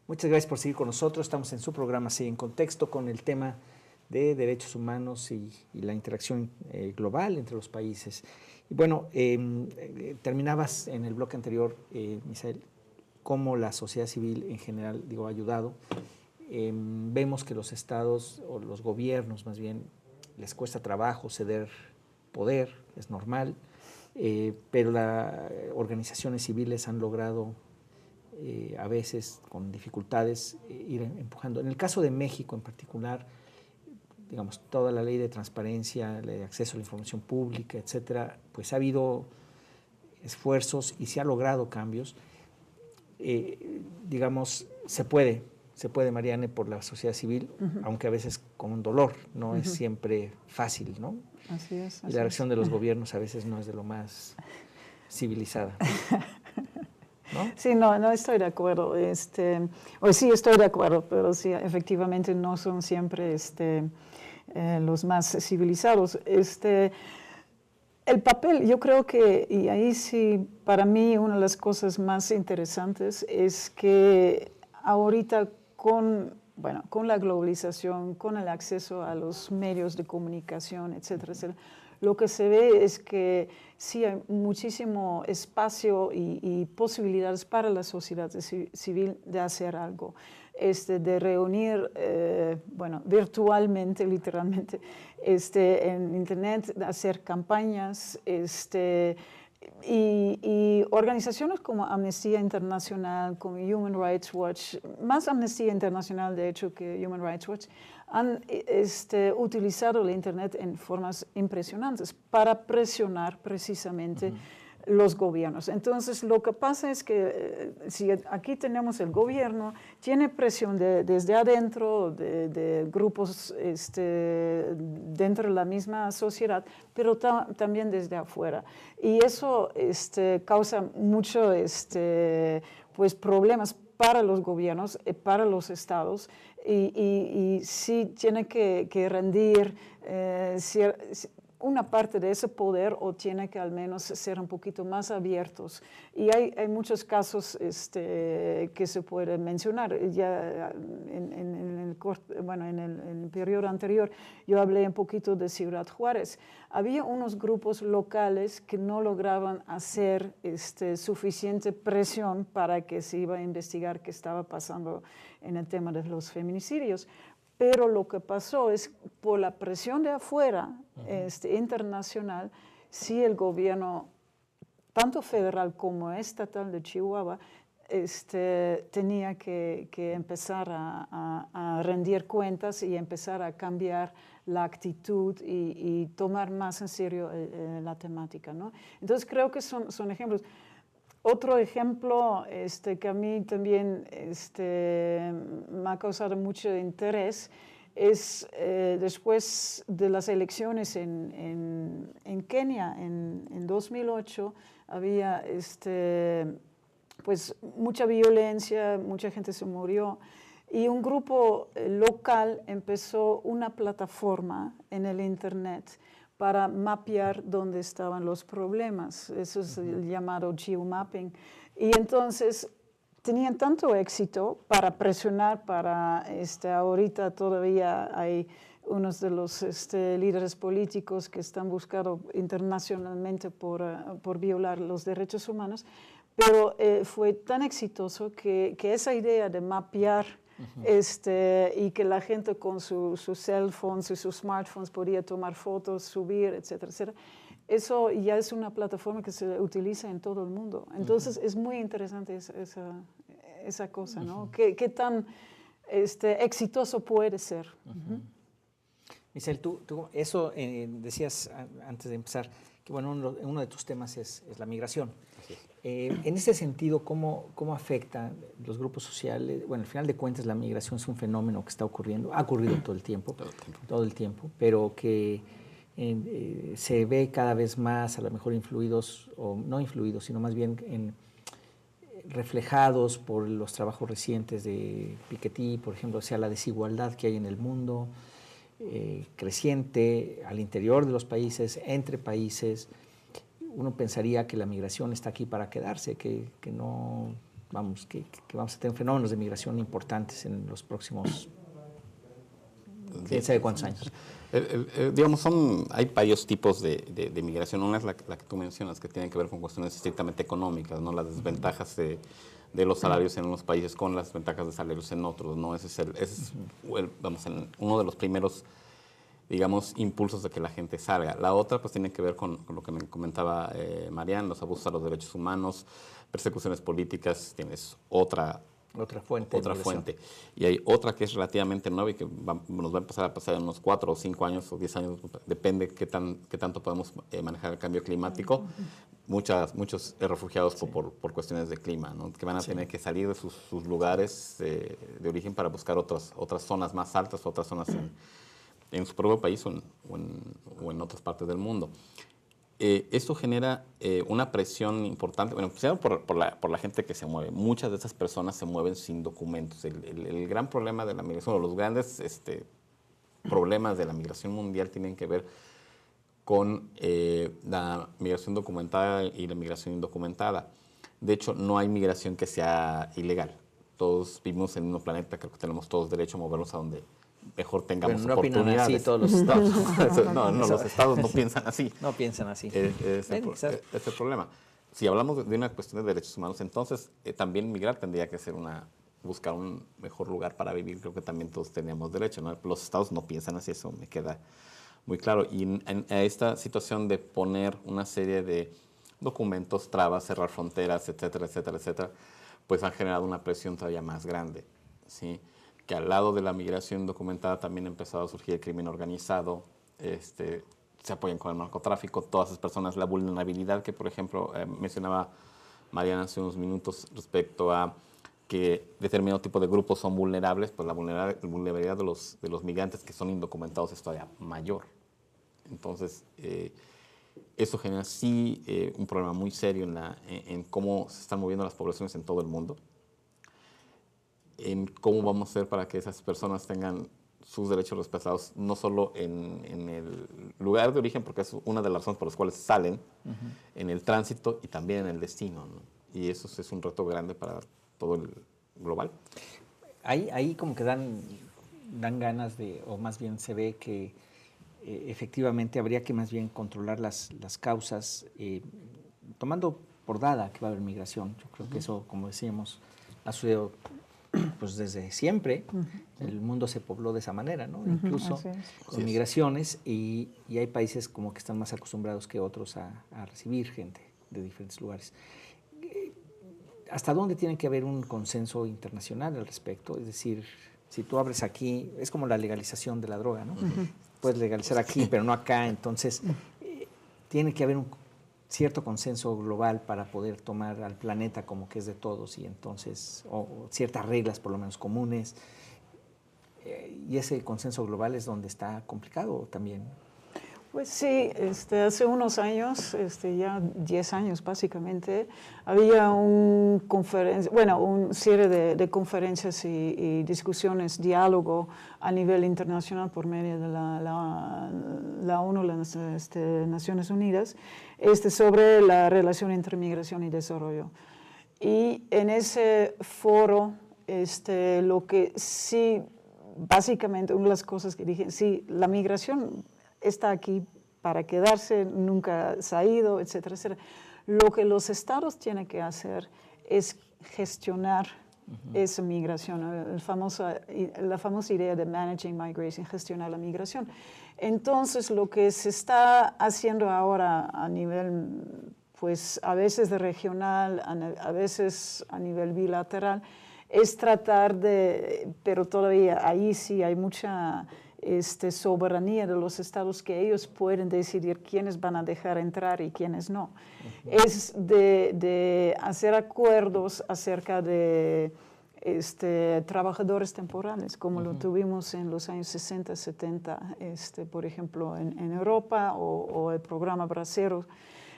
Muchas gracias por seguir con nosotros. Estamos en su programa Así en Contexto con el tema de derechos humanos y la interacción global entre los países. Y bueno, terminabas en el bloque anterior, Misael, cómo la sociedad civil en general, ha ayudado. Vemos que los estados o los gobiernos más bien les cuesta trabajo ceder poder, es normal, pero las organizaciones civiles han logrado a veces con dificultades ir empujando. En el caso de México en particular, digamos, toda la ley de transparencia, de acceso a la información pública, etcétera, pues ha habido esfuerzos y se ha logrado cambios. Digamos, se puede, Mariane, por la sociedad civil, aunque a veces con un dolor, no es siempre fácil, ¿no? Así es. Y la reacción de los gobiernos a veces no es de lo más civilizada. ¿No? Sí, no estoy de acuerdo. O sí estoy de acuerdo, pero sí, efectivamente no son siempre los más civilizados. El papel, yo creo que, y ahí sí, para mí una de las cosas más interesantes es que ahorita con la globalización, con el acceso a los medios de comunicación, etcétera, etcétera, lo que se ve es que sí hay muchísimo espacio y posibilidades para la sociedad civil de hacer algo, de reunir, virtualmente, literalmente, en Internet, de hacer campañas, y organizaciones como Amnistía Internacional, como Human Rights Watch, más Amnistía Internacional de hecho que Human Rights Watch, han utilizado la Internet en formas impresionantes para presionar precisamente los gobiernos. Entonces, lo que pasa es que si aquí tenemos el gobierno, tiene presión desde adentro, de grupos dentro de la misma sociedad, pero también desde afuera. Y eso causa mucho problemas para los gobiernos, para los estados, y sí tiene que rendir una parte de ese poder, o tiene que al menos ser un poquito más abiertos. Y hay muchos casos que se pueden mencionar. Ya en el periodo anterior yo hablé un poquito de Ciudad Juárez. Había unos grupos locales que no lograban hacer suficiente presión para que se iba a investigar qué estaba pasando en el tema de los feminicidios. Pero lo que pasó es, por la presión de afuera, internacional, sí el gobierno, tanto federal como estatal de Chihuahua, tenía que empezar a rendir cuentas y empezar a cambiar la actitud y tomar más en serio la temática, ¿no? Entonces creo que son ejemplos. Otro ejemplo que a mí también me ha causado mucho interés es después de las elecciones en Kenia en 2008, había mucha violencia, mucha gente se murió, y un grupo local empezó una plataforma en el Internet para mapear dónde estaban los problemas. Eso es el llamado geomapping. Y entonces tenían tanto éxito para presionar, ahorita todavía hay unos de los líderes políticos que están buscados internacionalmente por violar los derechos humanos, pero fue tan exitoso que esa idea de mapear y que la gente con sus cell phones y sus smartphones podía tomar fotos, subir, etcétera, etcétera. Eso ya es una plataforma que se utiliza en todo el mundo. Entonces es muy interesante esa cosa, ¿no? ¿Qué tan exitoso puede ser? Misael, tú eso decías antes de empezar, que bueno, uno de tus temas es la migración. En ese sentido, ¿cómo afecta los grupos sociales? Bueno, al final de cuentas la migración es un fenómeno que está ocurriendo, ha ocurrido todo el tiempo, pero que se ve cada vez más, a lo mejor influidos, o no influidos, sino más bien reflejados por los trabajos recientes de Piketty, por ejemplo, o sea, la desigualdad que hay en el mundo, creciente al interior de los países, entre países. Uno pensaría que la migración está aquí para quedarse, que no vamos, que vamos a tener fenómenos de migración importantes en los próximos, quién sabe cuántos años. Digamos, hay varios tipos de migración. Una es la que tú mencionas, que tiene que ver con cuestiones estrictamente económicas, ¿no? Las desventajas de los salarios en unos países con las ventajas de salarios en otros, ¿no? Ese es uno de los primeros, digamos, impulsos de que la gente salga. La otra, pues, tiene que ver con lo que me comentaba Marian, los abusos a los derechos humanos, persecuciones políticas. Tienes otra fuente. Y hay otra que es relativamente nueva y que nos va a empezar a pasar en unos 4 o 5 años o 10 años, depende qué tanto podemos manejar el cambio climático. Muchos refugiados por cuestiones de clima, ¿no? Que van a tener que salir de sus lugares de origen para buscar otras zonas más altas, otras zonas en su propio país o en otras partes del mundo. Esto genera una presión importante, bueno, primero por la gente que se mueve. Muchas de esas personas se mueven sin documentos. El gran problema de la migración, o los grandes problemas de la migración mundial tienen que ver con la migración documentada y la migración indocumentada. De hecho, no hay migración que sea ilegal. Todos vivimos en el mismo planeta, creo que tenemos todos derecho a movernos a donde mejor tengamos oportunidades. Opinan así todos los estados. No, los estados no piensan así. No piensan así. Es el problema. Si hablamos de una cuestión de derechos humanos, entonces también migrar tendría que ser buscar un mejor lugar para vivir. Creo que también todos teníamos derecho, ¿no? Los estados no piensan así, eso me queda muy claro. Y a esta situación de poner una serie de documentos, trabas, cerrar fronteras, etcétera, etcétera, etcétera, pues han generado una presión todavía más grande, ¿sí? Que al lado de la migración documentada también ha empezado a surgir el crimen organizado, se apoyan con el narcotráfico, todas esas personas, la vulnerabilidad que, por ejemplo, mencionaba Mariana hace unos minutos respecto a que determinado tipo de grupos son vulnerables, pues la vulnerabilidad de los migrantes que son indocumentados es todavía mayor. Entonces, eso genera sí un problema muy serio en cómo se están moviendo las poblaciones en todo el mundo, en cómo vamos a hacer para que esas personas tengan sus derechos respetados, no solo en el lugar de origen, porque es una de las razones por las cuales salen, en el tránsito y también en el destino, ¿no? Y eso es un reto grande para todo el global. Ahí como que dan ganas de, o más bien se ve que efectivamente habría que más bien controlar las causas, tomando por dada que va a haber migración. Yo creo que eso, como decíamos, ha sucedido pues desde siempre. El mundo se pobló de esa manera, ¿no? Incluso con migraciones, y hay países como que están más acostumbrados que otros a recibir gente de diferentes lugares. ¿Hasta dónde tiene que haber un consenso internacional al respecto? Es decir, si tú abres aquí, es como la legalización de la droga, ¿no? Puedes legalizar aquí, pero no acá. Entonces, tiene que haber un cierto consenso global para poder tomar al planeta como que es de todos, y entonces, o ciertas reglas por lo menos comunes. Y ese consenso global es donde está complicado también. Pues sí, hace unos años, ya 10 años básicamente, había una serie de conferencias y discusiones, diálogo a nivel internacional por medio de la ONU, las Naciones Unidas, sobre la relación entre migración y desarrollo. Y en ese foro, lo que sí, básicamente, una de las cosas que dije, sí, la migración está aquí para quedarse, nunca se ha ido, etcétera, etcétera. Lo que los estados tienen que hacer es gestionar esa migración, la famosa idea de managing migration, gestionar la migración. Entonces, lo que se está haciendo ahora a nivel, pues a veces de regional, a veces a nivel bilateral, es tratar de, pero todavía ahí sí hay mucha soberanía de los estados, que ellos pueden decidir quiénes van a dejar entrar y quiénes no. Es de hacer acuerdos acerca de trabajadores temporales, como lo tuvimos en los años 60, 70, por ejemplo, en Europa, o el programa Bracero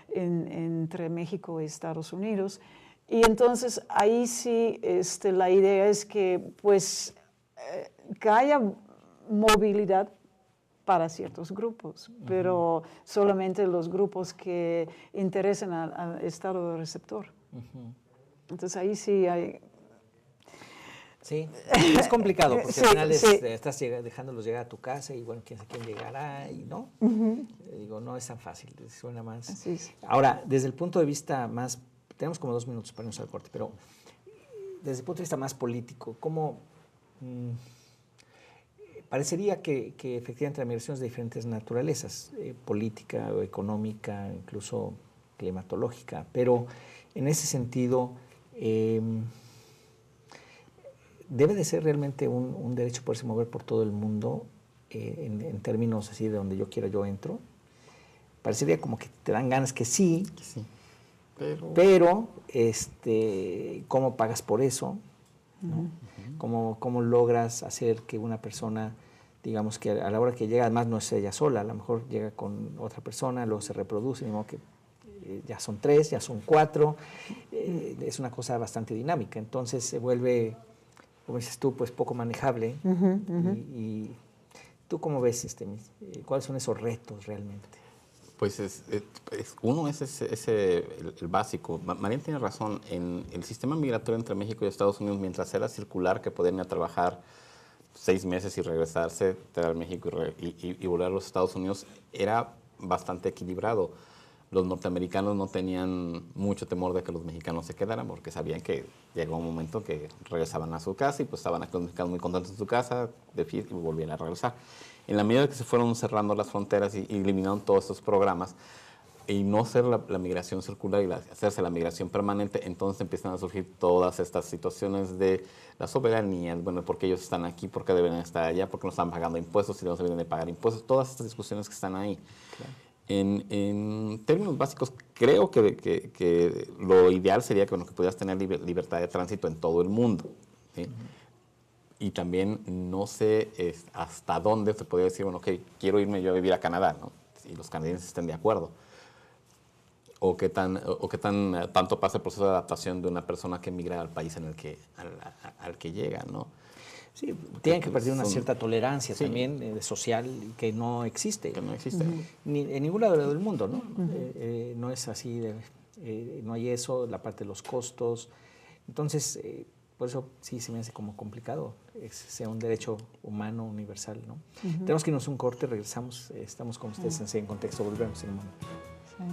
entre México y Estados Unidos. Y entonces ahí sí la idea es que, pues, que haya movilidad para ciertos grupos, pero solamente los grupos que interesen al estado receptor. Entonces ahí sí hay... Sí, es complicado porque Sí, al final sí. estás dejándolos llegar a tu casa y bueno, quién sabe quién llegará y no. Digo, no es tan fácil, suena más. Así es. Ahora, desde el punto de vista más, tenemos como 2 minutos para irnos al corte, pero desde el punto de vista más político, ¿cómo parecería que efectivamente la migración es de diferentes naturalezas, política o económica, incluso climatológica, pero en ese sentido... debe de ser realmente un derecho poderse mover por todo el mundo en términos así de donde yo quiera yo entro. Parecería como que te dan ganas que sí, Sí. pero ¿cómo pagas por eso? ¿No? ¿Cómo logras hacer que una persona, digamos que a la hora que llega, además no es ella sola, a lo mejor llega con otra persona, luego se reproduce, de modo que ya son 3, ya son 4, es una cosa bastante dinámica, entonces se vuelve, como dices tú, pues poco manejable. Y ¿tú cómo ves cuáles son esos retos realmente? Pues uno es el básico. María tiene razón. En el sistema migratorio entre México y Estados Unidos, mientras era circular, que podían ir a trabajar 6 meses y regresarse, traer a México y volver a los Estados Unidos, era bastante equilibrado. Los norteamericanos no tenían mucho temor de que los mexicanos se quedaran porque sabían que llegó un momento que regresaban a su casa y pues estaban aquí los mexicanos muy contentos en su casa de fiesta y volvían a regresar. En la medida que se fueron cerrando las fronteras y eliminaron todos estos programas y no hacer la migración circular y hacerse la migración permanente, entonces empiezan a surgir todas estas situaciones de la soberanía, bueno, ¿por qué ellos están aquí? ¿Por qué deben estar allá? ¿Por qué no están pagando impuestos? ¿Si no se vienen de pagar impuestos? Todas estas discusiones que están ahí. Claro. En términos básicos, creo que lo ideal sería que pudieras tener libertad de tránsito en todo el mundo. ¿Sí? Y también no sé hasta dónde se podría decir, bueno, ok, quiero irme yo a vivir a Canadá, ¿no? Si los canadienses estén de acuerdo. O qué tanto pasa el proceso de adaptación de una persona que emigra al país al que llega, ¿no? Sí, tienen que partir de una cierta tolerancia sí, también social que no existe. Que no existe. Ni en ningún lado del mundo, ¿no? No es así, no hay eso, la parte de los costos. Entonces, por eso sí se me hace como complicado, sea un derecho humano universal, ¿no? Tenemos que irnos a un corte, regresamos, estamos con ustedes en Contexto, volvemos en un momento. Sí.